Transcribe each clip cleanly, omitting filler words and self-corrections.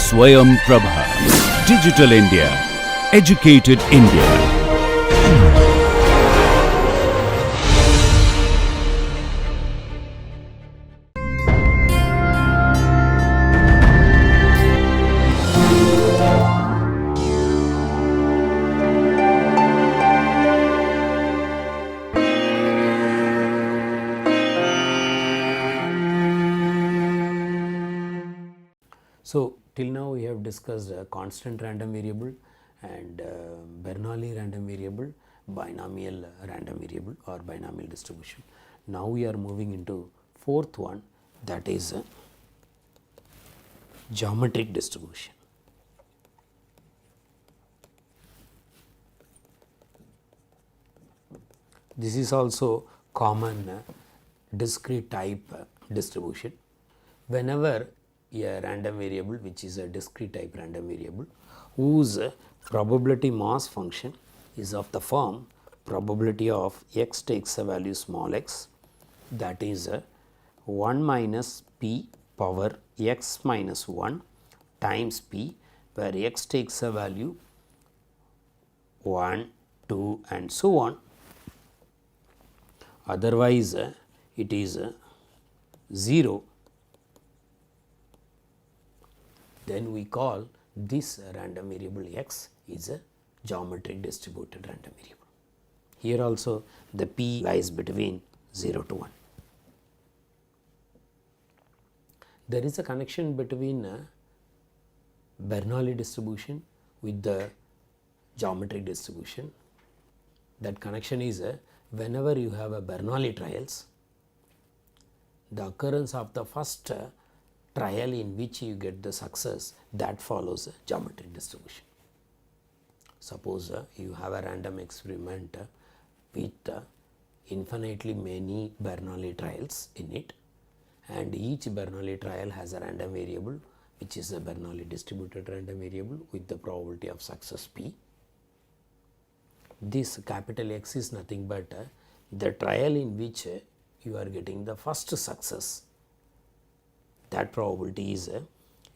Swayam Prabha. Digital India. Educated India. So, till now we have discussed constant random variable and Bernoulli random variable, binomial random variable or binomial distribution. Now we are moving into fourth one, that is geometric distribution. This is also common discrete type distribution. Whenever a random variable which is a discrete type random variable whose probability mass function is of the form probability of x takes a value small x, that is 1 minus p power x minus 1 times p, where x takes a value 1, 2 and so on. Otherwise it is 0, then we call this random variable x is a geometric distributed random variable. Here also the p lies between 0 to 1. There is a connection between Bernoulli distribution with the geometric distribution. That connection is whenever you have a Bernoulli trials, the occurrence of the first trial in which you get the success, that follows a geometric distribution. Suppose you have a random experiment with infinitely many Bernoulli trials in it, and each Bernoulli trial has a random variable which is a Bernoulli distributed random variable with the probability of success p. This capital X is nothing but the trial in which you are getting the first success. That probability is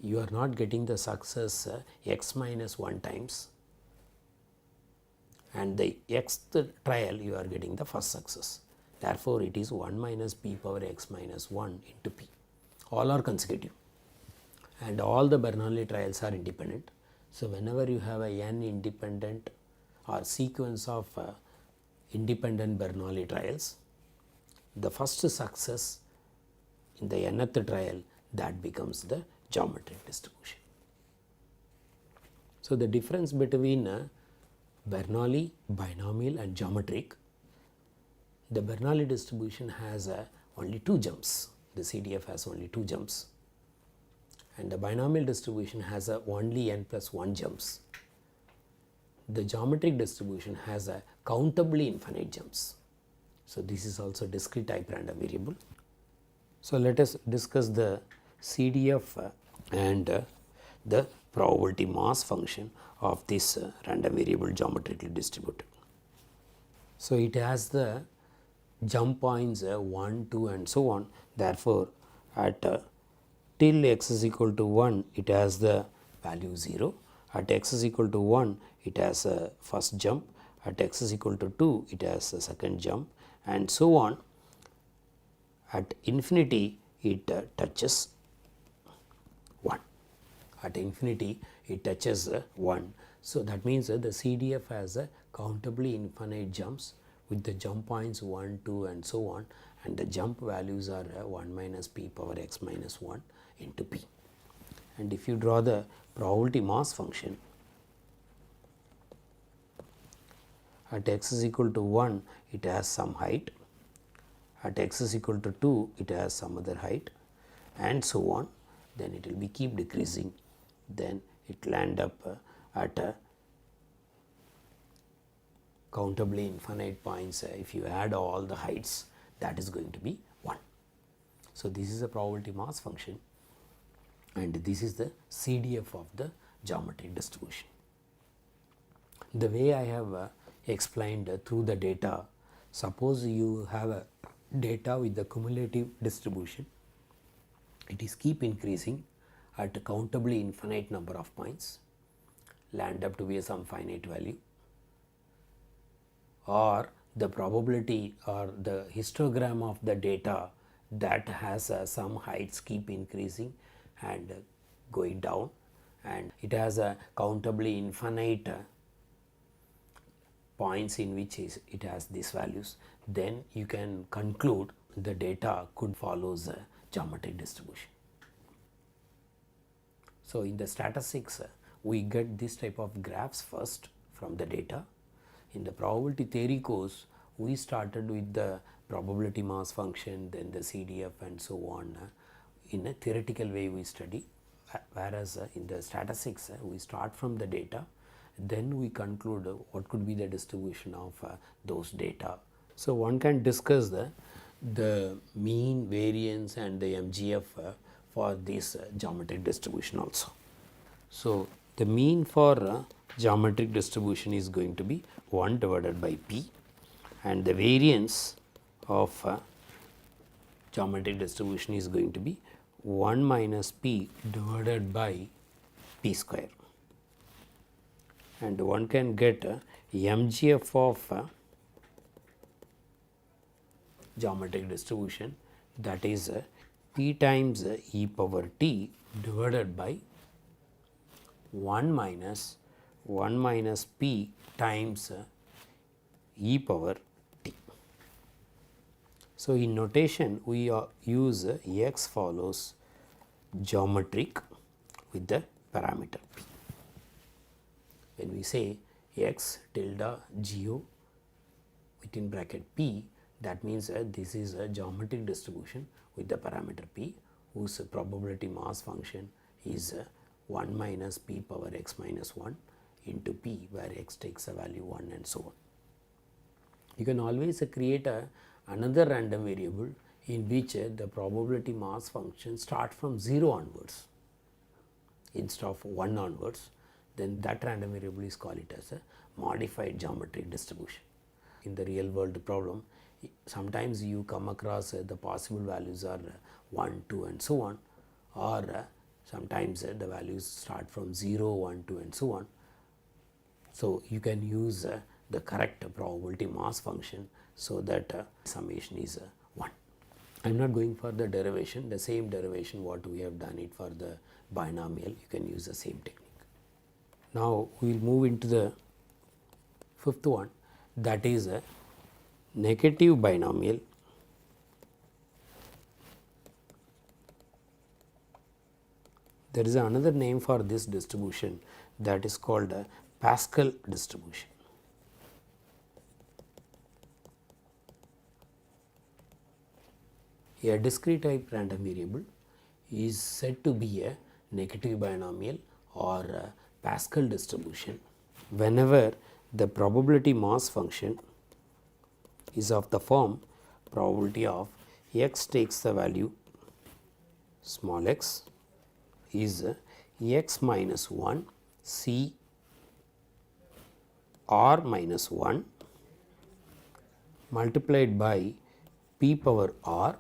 you are not getting the success x minus 1 times, and the xth trial you are getting the first success. Therefore, it is 1 minus p power x minus 1 into p. All are consecutive and all the Bernoulli trials are independent. So, whenever you have a n independent or sequence of independent Bernoulli trials, the first success in the nth trial, that becomes the geometric distribution. So, the difference between Bernoulli, binomial and geometric, the Bernoulli distribution has only 2 jumps, the CDF has only 2 jumps, and the binomial distribution has only n plus 1 jumps. The geometric distribution has a countably infinite jumps. So, this is also discrete type random variable. So, let us discuss the CDF and the probability mass function of this random variable geometrically distributed. So, it has the jump points 1, 2 and so on. Therefore, at till x is equal to 1 it has the value 0, at x is equal to 1 it has a first jump, at x is equal to 2 it has a second jump and so on. At infinity it touches 1, at infinity it touches 1. So, that means the CDF has a countably infinite jumps with the jump points 1, 2 and so on, and the jump values are 1 minus p power x minus 1 into p. And if you draw the probability mass function, at x is equal to 1 it has some height, at x is equal to 2 it has some other height and so on, then it will be keep decreasing, then it will end up at a countably infinite points. If you add all the heights, that is going to be 1. So, this is a probability mass function and this is the CDF of the geometric distribution. The way I have explained through the data, suppose you have a data with the cumulative distribution, it is keep increasing at a countably infinite number of points, land up to be some finite value, or the probability or the histogram of the data that has some heights keep increasing and going down, and it has a countably infinite points in which it has these values, then you can conclude the data could follow the geometric distribution. So, in the statistics we get this type of graphs first from the data. In the probability theory course, we started with the probability mass function, then the CDF and so on. In a theoretical way we study, whereas in the statistics we start from the data, then we conclude what could be the distribution of those data. So, one can discuss the mean, variance and the MGF for this geometric distribution also. So, the mean for geometric distribution is going to be 1 divided by p, and the variance of geometric distribution is going to be 1 minus p divided by p square, and one can get MGF of geometric distribution, that is p times e power t divided by 1 minus p times e power t. So, in notation we use x follows geometric with the parameter p. When we say x tilde geo within bracket p, that means this is a geometric distribution with the parameter p, whose probability mass function is 1 minus p power x minus 1 into p, where x takes a value 1 and so on. You can always create another random variable in which the probability mass function start from 0 onwards instead of 1 onwards, then that random variable is called it as a modified geometric distribution. In the real world problem, sometimes you come across the possible values are 1, 2 and so on, or sometimes the values start from 0, 1, 2 and so on. So, you can use the correct probability mass function, so that summation is 1. I am not going for the derivation, the same derivation what we have done it for the binomial, you can use the same technique. Now, we will move into the fifth one, that is a negative binomial There is another name for this distribution, that is called a Pascal distribution. A discrete type random variable is said to be a negative binomial or a Pascal distribution whenever the probability mass function is of the form probability of x takes the value small x is x minus 1 c r minus 1 multiplied by p power r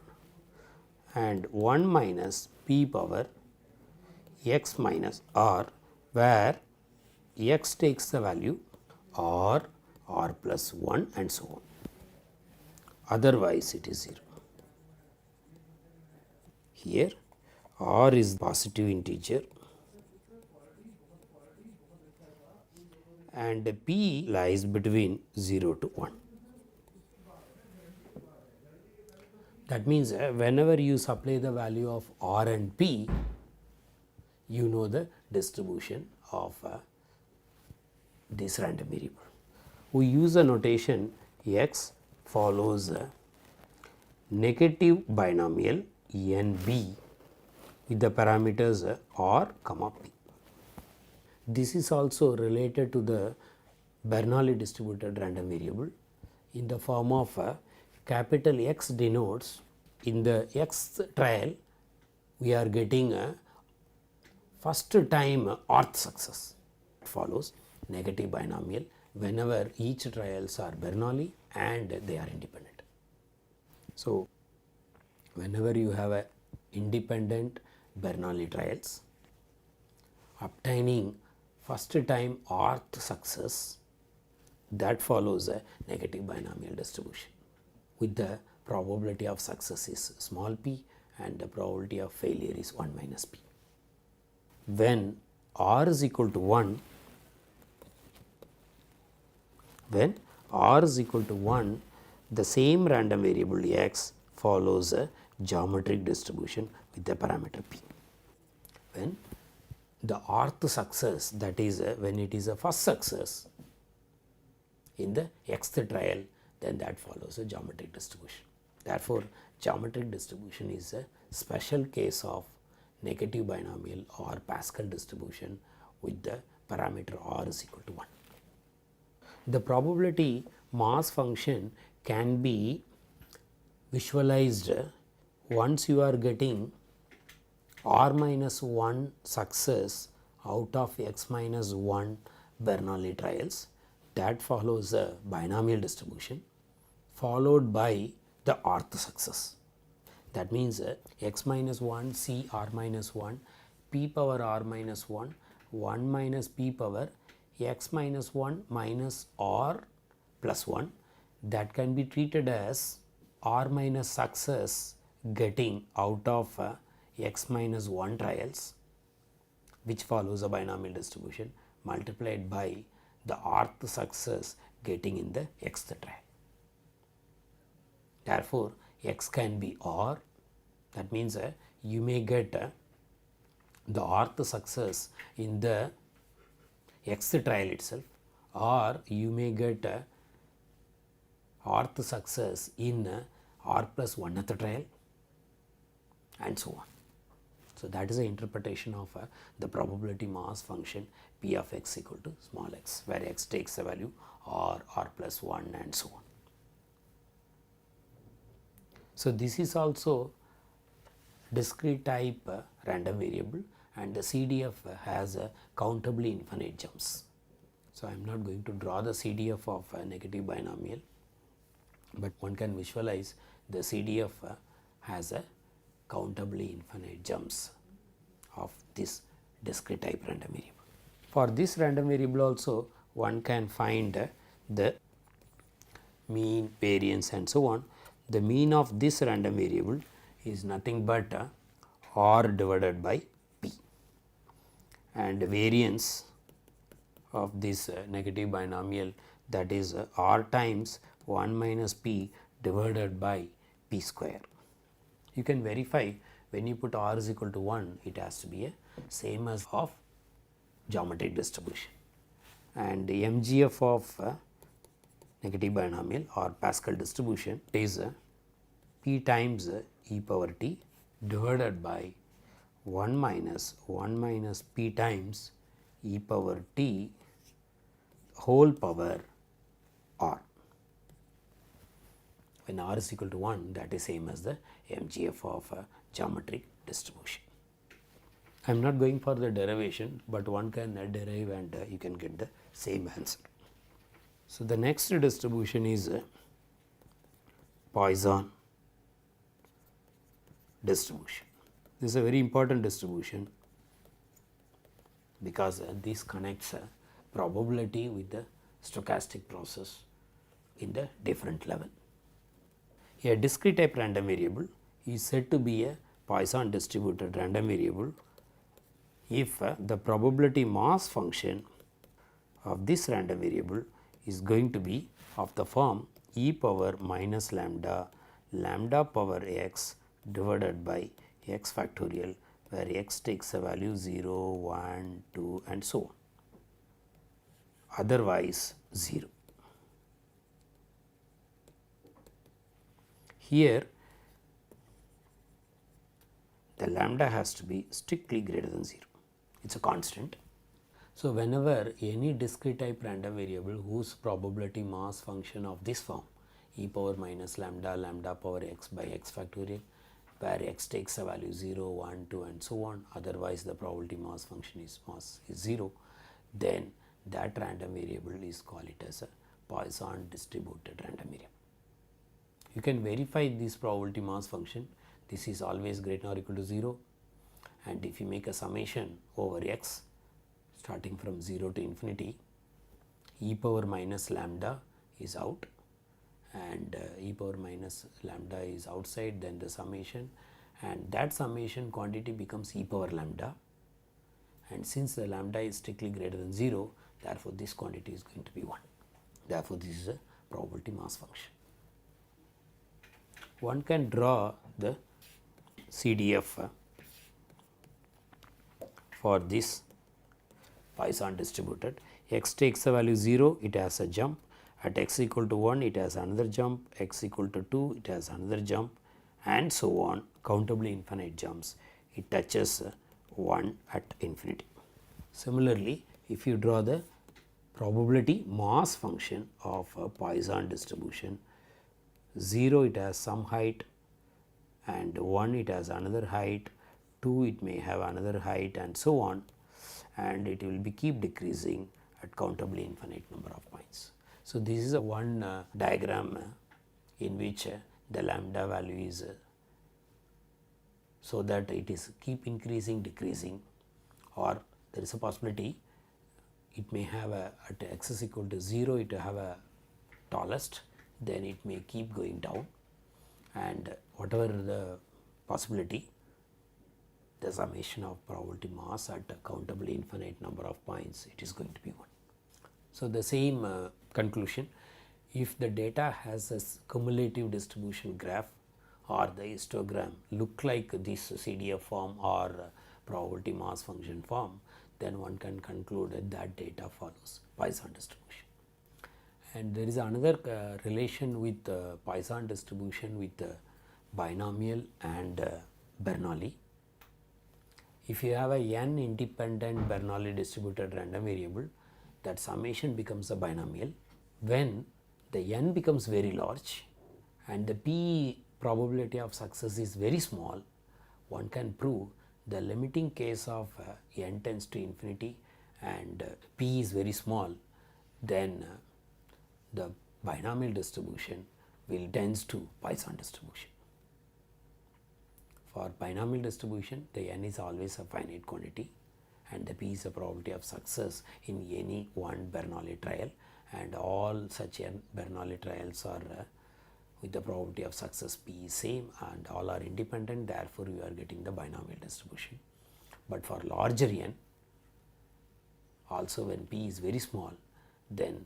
and 1 minus p power x minus r, where x takes the value r, r plus 1 and so on. Otherwise, it is 0. Here r is positive integer and p lies between 0 to 1. That means whenever you supply the value of r and p, you know the distribution of this random variable. We use a notation x follows a negative binomial NB with the parameters r comma p. This is also related to the Bernoulli distributed random variable in the form of capital X denotes in the x trial we are getting a first time orth success. It follows negative binomial whenever each trials are Bernoulli and they are independent. So, whenever you have a independent Bernoulli trials, obtaining first time orth success, that follows a negative binomial distribution with the probability of success is small p and the probability of failure is 1 minus p. When r is equal to 1, when r is equal to 1, the same random variable x follows a geometric distribution with the parameter p. When the orth success, that is when it is a first success in the xth trial, then that follows a geometric distribution. Therefore, geometric distribution is a special case of negative binomial or Pascal distribution with the parameter r is equal to 1. The probability mass function can be visualized once you are getting r minus 1 success out of x minus 1 Bernoulli trials, that follows a binomial distribution followed by the orth success. That means x minus 1 c r minus 1 p power r minus 1 1 minus p power x minus 1 minus r plus 1, that can be treated as r minus success getting out of x minus 1 trials, which follows a binomial distribution multiplied by the orth success getting in the xth trial. Therefore, x can be r, that means you may get the orth success in the xth trial itself, or you may get orth success in r plus 1th trial, and so on. So, that is the interpretation of the probability mass function p of x equal to small x, where x takes the value r plus 1 and so on. So, this is also discrete type random variable, and the CDF has countably infinite jumps. So, I am not going to draw the CDF of a negative binomial, but one can visualize the CDF has a countably infinite jumps of this discrete type random variable. For this random variable also, one can find the mean, variance and so on. The mean of this random variable is nothing but r divided by p, and variance of this negative binomial, that is r times 1 minus p divided by p square. You can verify when you put r is equal to 1, it has to be a same as of geometric distribution, and the MGF of negative binomial or Pascal distribution is p times e power t divided by 1 minus p times e power t whole power r. When r is equal to 1, that is same as the MGF of geometric distribution. I am not going for the derivation, but one can derive and you can get the same answer. So, the next distribution is Poisson distribution. This is a very important distribution because this connects probability with the stochastic process in the different level. A discrete type random variable is said to be a Poisson distributed random variable if the probability mass function of this random variable is going to be of the form e power minus lambda, lambda power x divided by x factorial, where x takes a value 0, 1, 2 and so on, otherwise 0. Here the lambda has to be strictly greater than 0, it is a constant. So, whenever any discrete type random variable whose probability mass function of this form e power minus lambda, lambda power x by x factorial, where x takes a value 0, 1, 2 and so on, otherwise the probability mass function is 0, then that random variable is called it as a Poisson distributed random variable. You can verify this probability mass function, this is always greater or equal to 0, and if you make a summation over x, starting from 0 to infinity, e power minus lambda is out and e power minus lambda is outside, then the summation, and that summation quantity becomes e power lambda, and since the lambda is strictly greater than 0, therefore this quantity is going to be 1. Therefore, this is a probability mass function. One can draw the CDF for this Poisson distributed. X takes the value 0, it has a jump. At x equal to 1, it has another jump. X equal to 2, it has another jump, and so on, countably infinite jumps. It touches 1 at infinity. Similarly, if you draw the probability mass function of a Poisson distribution, 0 it has some height, and 1 it has another height, 2 it may have another height, and so on, and it will be keep decreasing at countably infinite number of points. So, this is a one diagram in which the lambda value is so that it is keep increasing, decreasing, or there is a possibility it may have a at x is equal to 0 it will have a tallest, then it may keep going down, and whatever the possibility, the summation of probability mass at a countably infinite number of points, it is going to be 1. So, the same conclusion, if the data has a cumulative distribution graph or the histogram look like this CDF form or probability mass function form, then one can conclude that data follows Poisson distribution. And there is another relation with Poisson distribution with binomial and Bernoulli. If you have a n independent Bernoulli distributed random variable, that summation becomes a binomial. When the n becomes very large and the p probability of success is very small, one can prove the limiting case of n tends to infinity and p is very small, then the binomial distribution will tends to Poisson distribution. For binomial distribution, the n is always a finite quantity and the p is the probability of success in any one Bernoulli trial, and all such Bernoulli trials are with the probability of success p is same and all are independent, therefore you are getting the binomial distribution. But for larger n, also when p is very small, then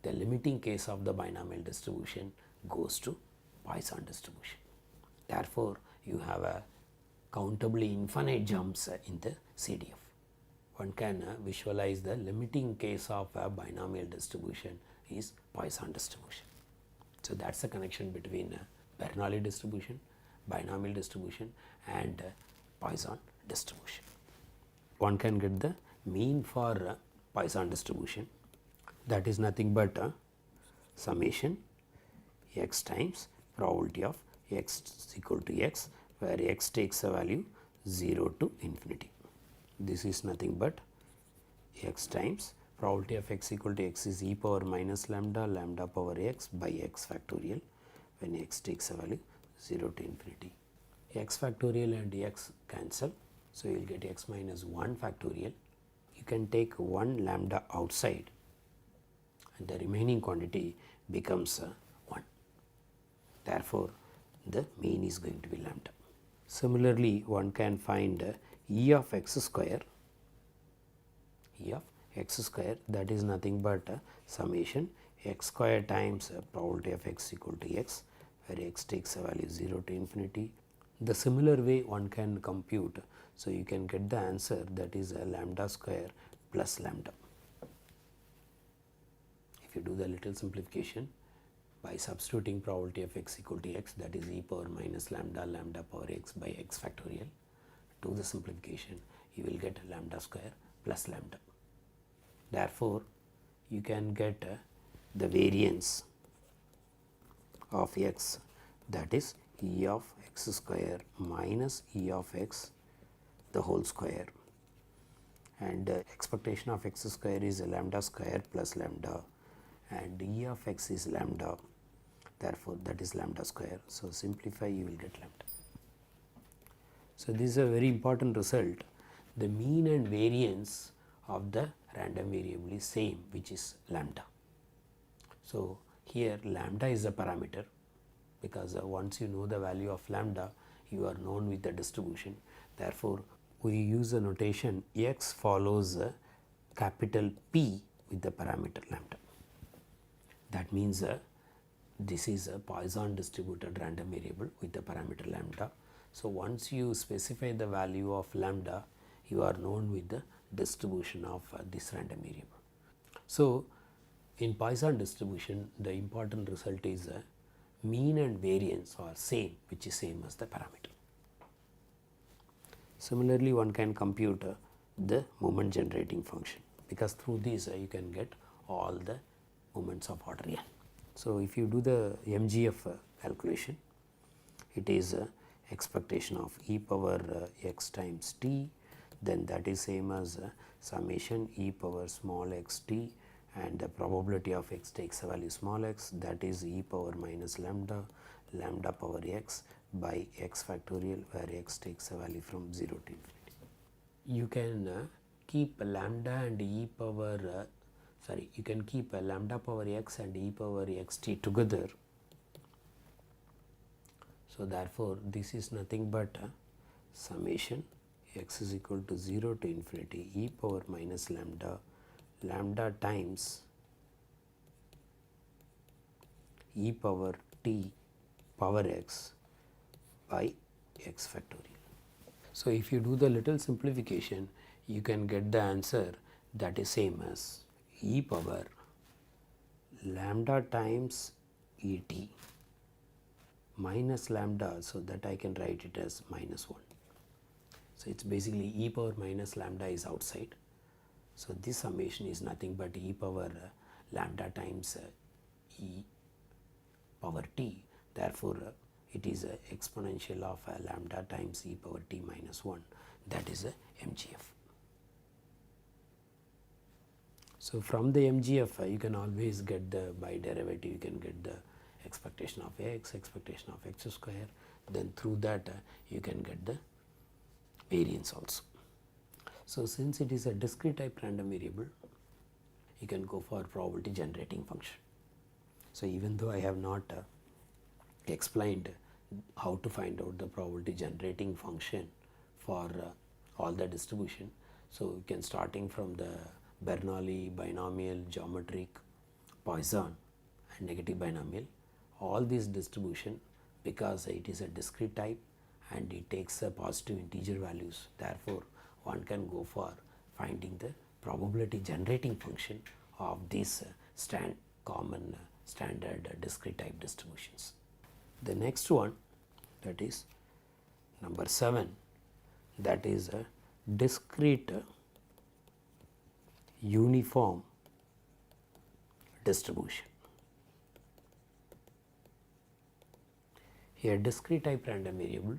the limiting case of the binomial distribution goes to Poisson distribution. Therefore, you have a countably infinite jumps in the CDF. One can visualize the limiting case of a binomial distribution is Poisson distribution. So, that is the connection between Bernoulli distribution, binomial distribution and Poisson distribution. One can get the mean for Poisson distribution, that is nothing but summation x times probability of x is equal to x, where x takes a value 0 to infinity. This is nothing but x times probability of x equal to x is e power minus lambda, lambda power x by x factorial, when x takes a value 0 to infinity. X factorial and x cancel, so you will get x minus 1 factorial. You can take 1 lambda outside and the remaining quantity becomes 1. Therefore, the mean is going to be lambda. Similarly, one can find e of x square, that is nothing but summation x square times probability of x equal to x, where x takes a value 0 to infinity. The similar way one can compute, so you can get the answer, that is a lambda square plus lambda. If you do the little simplification by substituting probability of x equal to x, that is e power minus lambda, lambda power x by x factorial, do the simplification, you will get lambda square plus lambda. Therefore, you can get the variance of x, that is e of x square minus e of x the whole square, and expectation of x square is lambda square plus lambda, and e of x is lambda, therefore that is lambda square. So, simplify, you will get lambda. So, this is a very important result. The mean and variance of the random variable is same, which is lambda. So, here lambda is a parameter, because once you know the value of lambda, you are known with the distribution. Therefore, we use a notation x follows a capital P with the parameter lambda. That means this is a Poisson distributed random variable with the parameter lambda. So, once you specify the value of lambda, you are known with the distribution of this random variable. So, in Poisson distribution, the important result is mean and variance are same, which is same as the parameter. Similarly, one can compute the moment generating function, because through this you can get all the moments of order n. So, if you do the MGF calculation, it is expectation of e power x times t, then that is same as summation e power small x t, and the probability of x takes a value small x, that is e power minus lambda, lambda power x by x factorial, where x takes a value from 0 to infinity. You can keep lambda and e power you can keep lambda power x and e power x t together. So, therefore, this is nothing but summation x is equal to 0 to infinity e power minus lambda, lambda times e power t power x by x factorial. So, if you do the little simplification, you can get the answer that is same as e power lambda times e t minus lambda, so that I can write it as minus 1. So, it is basically e power minus lambda is outside. So, this summation is nothing but e power lambda times e power t. Therefore, it is a exponential of lambda times e power t minus 1, that is a MGF. So, from the MGF you can always get the by derivative, you can get the expectation of x, expectation of x square, then through that you can get the variance also. So, since it is a discrete type random variable, you can go for probability generating function. So, even though I have not explained how to find out the probability generating function for all the distribution, so you can starting from the Bernoulli, binomial, geometric, Poisson and negative binomial, all these distribution, because it is a discrete type and it takes positive integer values, therefore, one can go for finding the probability generating function of these common standard discrete type distributions. The next one, that is number 7, that is a discrete uniform distribution. A discrete type random variable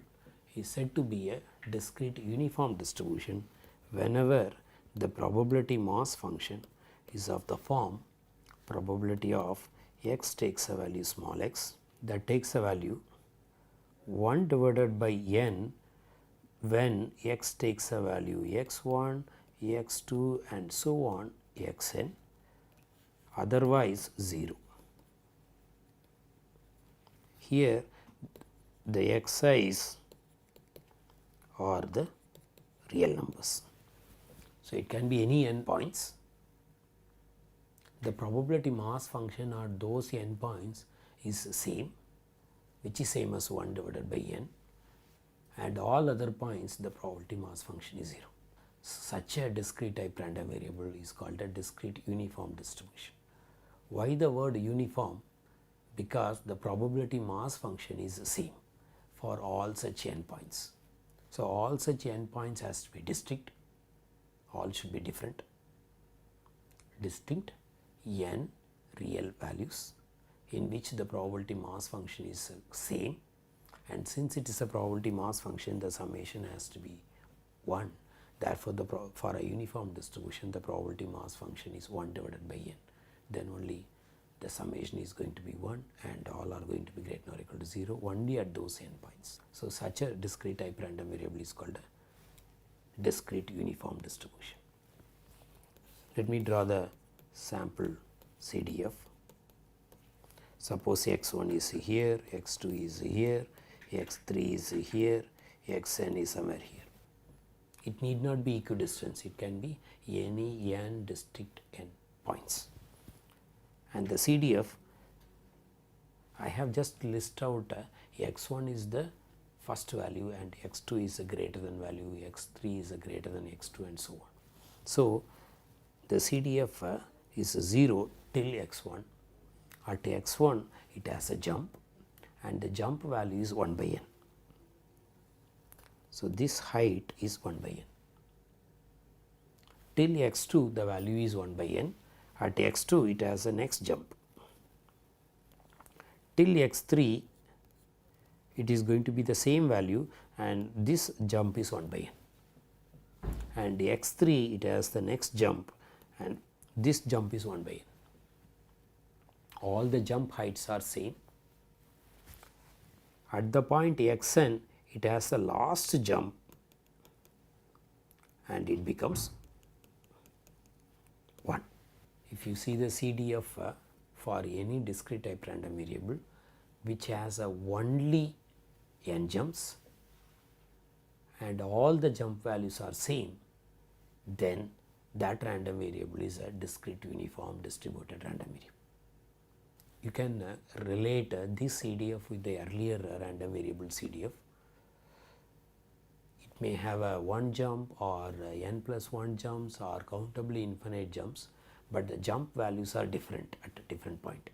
is said to be a discrete uniform distribution whenever the probability mass function is of the form probability of x takes a value small x, that takes a value 1 divided by n when x takes a value x1, x2 and so on xn, otherwise 0. Here the xi's are the real numbers. So, it can be any n points. The probability mass function or those n points is same, which is same as 1 divided by n, and all other points the probability mass function is 0. Such a discrete type random variable is called a discrete uniform distribution. Why the word uniform? Because the probability mass function is same for all such n points. So, all such n points has to be distinct, all should be different, distinct n real values in which the probability mass function is same, and since it is a probability mass function, the summation has to be 1. Therefore, for a uniform distribution, the probability mass function is 1 divided by n, then only the summation is going to be 1 and all are going to be greater than or equal to 0 only at those n points. So, such a discrete type random variable is called a discrete uniform distribution. Let me draw the sample CDF. Suppose x1 is here, x2 is here, x3 is here, xn is somewhere here. It need not be equidistant, it can be any n distinct n points. And the CDF, I have just list out x1 is the first value and x2 is a greater than value, x3 is a greater than x2 and so on. So, the CDF is 0 till x1. At x1 it has a jump and the jump value is 1 by n. So, this height is 1 by n. Till x2 the value is 1 by n. At x2 it has a next jump. Till x3 it is going to be the same value and this jump is 1 by n. And x3 it has the next jump and this jump is 1 by n. All the jump heights are same. At the point xn it has the last jump and it becomes 1. If you see the CDF for any discrete type random variable which has only n jumps and all the jump values are same, then that random variable is a discrete uniform distributed random variable. You can relate this CDF with the earlier random variable CDF. It may have a 1 jump or n plus 1 jumps or countably infinite jumps, but the jump values are different at a different point.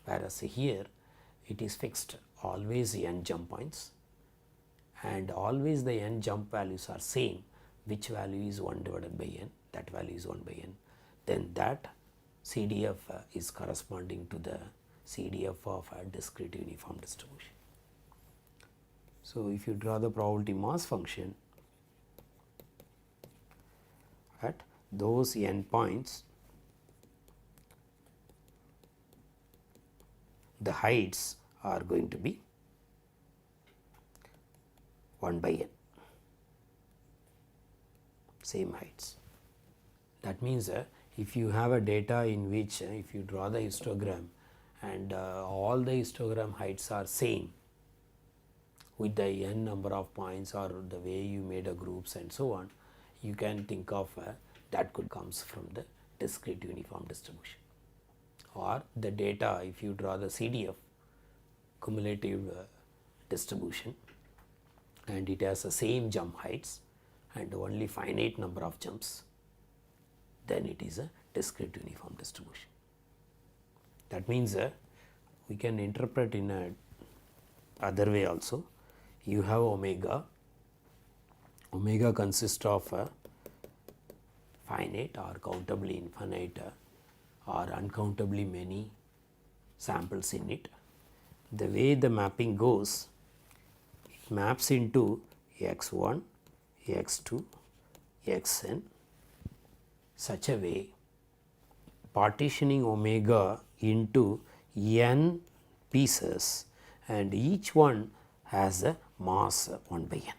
Whereas here it is fixed, always n jump points and always the n jump values are same, which value is 1 divided by n, that value is 1 by n, then that CDF is corresponding to the CDF of a discrete uniform distribution. So, if you draw the probability mass function at those n points, the heights are going to be 1 by n, same heights. That means if you have a data in which if you draw the histogram and all the histogram heights are same with the n number of points or the way you made a groups and so on, you can think of that could comes from the discrete uniform distribution. Or the data, if you draw the CDF cumulative distribution and it has the same jump heights and only finite number of jumps, then it is a discrete uniform distribution. That means we can interpret in a other way also. You have omega, omega consists of finite or countably infinite or uncountably many samples in it. The way the mapping goes, it maps into x1, x2, xn such a way, partitioning omega into n pieces and each one has a mass 1 by n.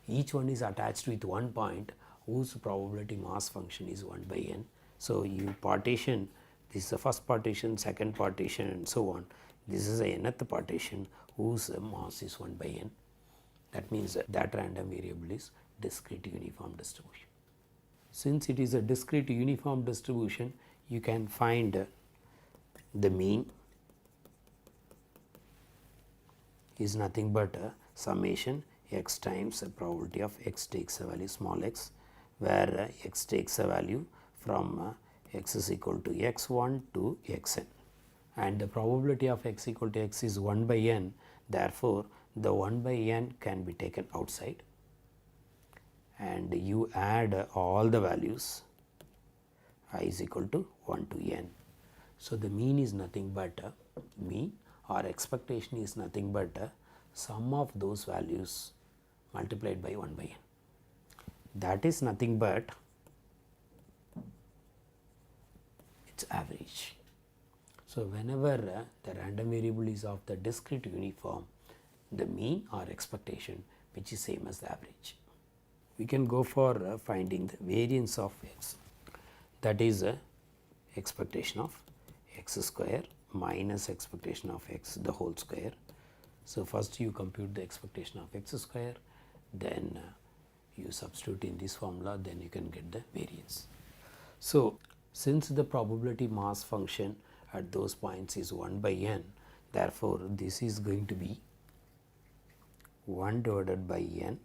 Each one is attached with one point whose probability mass function is 1 by n. So, you partition, this is the first partition, second partition and so on. This is the nth partition whose mass is 1 by n. That means that random variable is discrete uniform distribution. Since it is a discrete uniform distribution, you can find the mean is nothing but a summation x times the probability of x takes a value small x, where x takes a value from x is equal to x1 to xn, and the probability of x equal to x is 1 by n. Therefore, the 1 by n can be taken outside and you add all the values, I is equal to 1 to n. So, the mean is nothing but mean, or expectation is nothing but sum of those values multiplied by 1 by n. That is nothing but its average. So, whenever the random variable is of the discrete uniform, the mean or expectation which is same as the average. we can go for finding the variance of x, that is expectation of x square minus expectation of x the whole square. So, first you compute the expectation of x square, then you substitute in this formula, then you can get the variance. So, since the probability mass function at those points is 1 by n, therefore, this is going to be 1 divided by n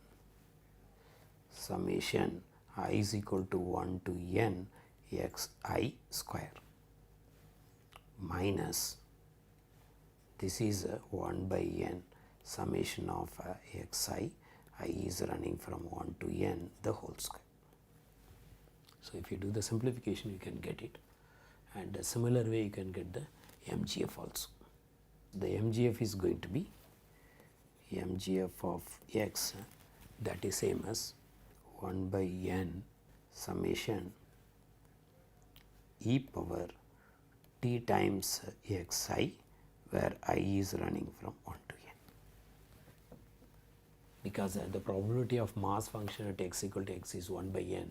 summation I is equal to 1 to n x I square minus this is 1 by n summation of x I is running from 1 to n the whole square. So, if you do the simplification, you can get it, and a similar way you can get the MGF also. The MGF is going to be MGF of x, that is same as 1 by n summation e power t times x I, where I is running from 1 to n. Because the probability of mass function at x equal to x is 1 by n,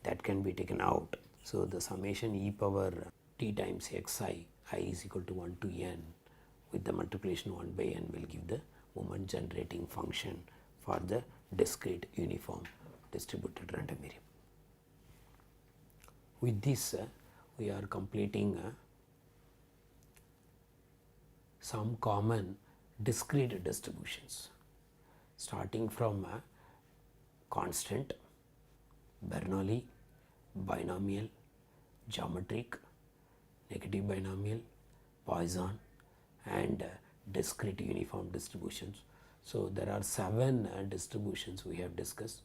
that can be taken out. So, the summation e power t times x I is equal to 1 to n with the multiplication 1 by n will give the moment generating function for the discrete uniform distributed random variable. With this we are completing some common discrete distributions, starting from constant, Bernoulli, binomial, geometric, negative binomial, Poisson, and discrete uniform distributions. So, there are 7 distributions we have discussed.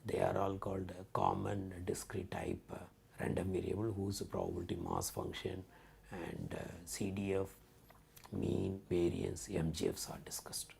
They are all called common discrete type random variable whose probability mass function and CDF, mean, variance, MGFs are discussed.